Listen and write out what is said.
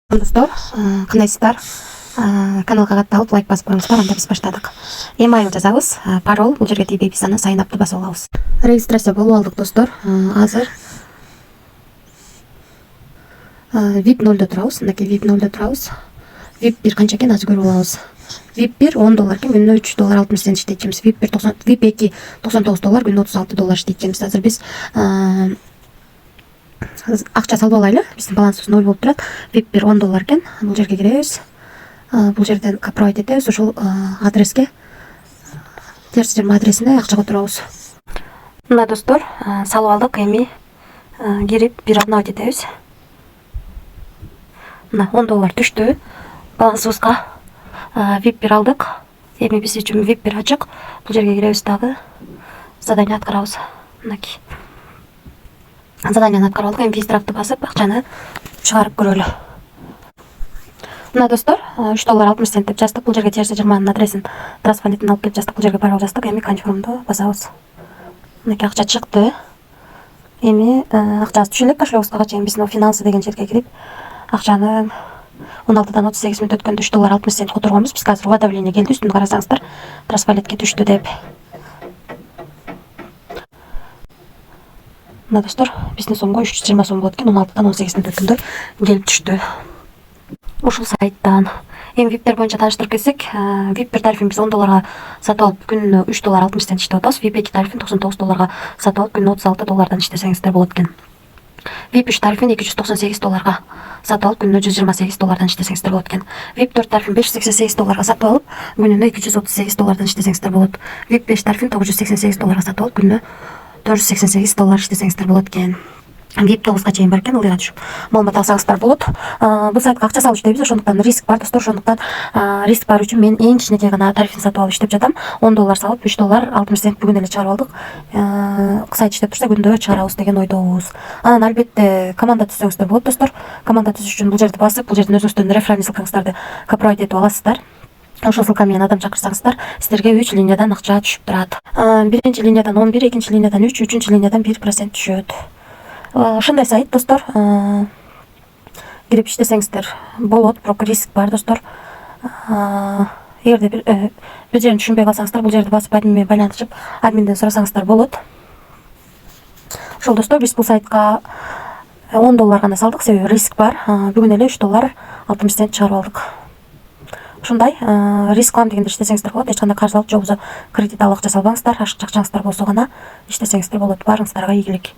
Достор, кандайсыздар? Каналга катталып лайк басып коюңуздар, анда биз баштадык. Email жазабыз, пароль, бул жерге тийип бизаны сайын апты басып алабыз. Регистрация болуп алдык достор. Азыр VIP 0-да турабыз. Мынакей VIP 0-да турабыз. VIP 1 канча экен азыр көрүп алабыз. VIP 1 $10 экен, күнүнө $3.60 иштейт экенбиз. VIP 2 $99, күнүнө $36 иштейт экенбиз. Азыр биз акча салып алайлы. Биздин балансыбыз 0 болуп турат. VIP 1 $10 экен. Бул жерге киребиз. Бул жерден копровайд этебиз. Ошол адреске, терс жыйырма адресине акча которобуз. Мына достор, салып алдык. Эми кирип бир обновить этебиз. Мына $10 түштү. Балансыбызга VIP 1 алдык. Эми биз үчүн VIP 1 ачык. Бул жерге киребиз, дагы задание аткарабыз. Мынакей. Заданияны аткарып алдык. Эми визитрафты басып акчаны чыгарып көрөлү. Мына достор, $3.60 деп жаздык. Бул жерге терс жыйырманын адресин, трансфалитин алып келип жаздык. Бул жерге пароль жаздык. Эми конфирмду басабыз. Мынакей акча чыкты. Эми акчабызды түшүп элек кошелегибизге чейин биздин финансы деген жерге кирип акчаны 16дан 38 мүнөт өткөндө $3.60 которгонбуз. Бизге азыр уведомление келди, үстүндө карасаңыздар, трансфалитке түштү деп. Мына достор, биздин сомго 320 сом болот экен, 16дан 18 мүнөт өткөндө келип түштү. Ушул сайттан эми VIP боюнча тааныштырып кетсек, VIP 1 тарифин биз $10 сатып алып күнүнө $3.60 иштеп атабыз. VIP 2 тарифин $99 сатып алып күнүнө $36 иштесеңиздер болот экен. VIP 3 тарифин $298 сатып алып күнүнө $128 иштесеңиздер болот экен. VIP 4 тарифин $588 сатып алып күнүнө $238 иштесеңиздер болот. VIP 5 тарифин $988 сатып алып күнүнө $488 иштесеңиздер болот экен. VIP 9-га чейин бар экен, ылдыйга түшүп маалымат алсаңыздар болот. Бул сайтка акча салып иштейбиз, ошондуктан риск бар достор. Ошондуктан риск бар үчүн мен эң кичинекей гана тарифин сатып алып иштеп жатам. $10 салып $3.60 бүгүн эле чыгарып алдык. Сайт иштеп турса күндө чыгарабыз деген ойдобуз. Анан албетте команда түзсөңүздөр болот достор. Команда түзүш үчүн бул жерди басып, бул жерден өзүңүздүн реферальный ссылкаңыздарды копровайд этип аласыздар. Ошол ссылка менен адам чакырсаңыздар, сиздерге 3 линиядан акча түшүп турат. Биринчи линиядан 11, экинчи линиядан 3, үчүнчү линиядан 1% түшөт. Ушундай сайт достор. Кирип иштесеңиздер болот, бирок риск бар достор. Эгерде бир жерин түшүнбөй калсаңыздар, бул жерди басып админ менен байланышып, админден сурасаңыздар болот. Ошол достор, биз бул сайтка $10 гана салдык, себеби риск бар. Бүгүн эле $3.60 чыгарып алдык. Ушундай риск алам дегенде иштесеңиздер болот. Эч кандай каржылык же болбосо кредит алып акча салбаңыздар. Акчаңыздар болсо гана иштесеңиздер болот. Баарыңыздарга ийгилик.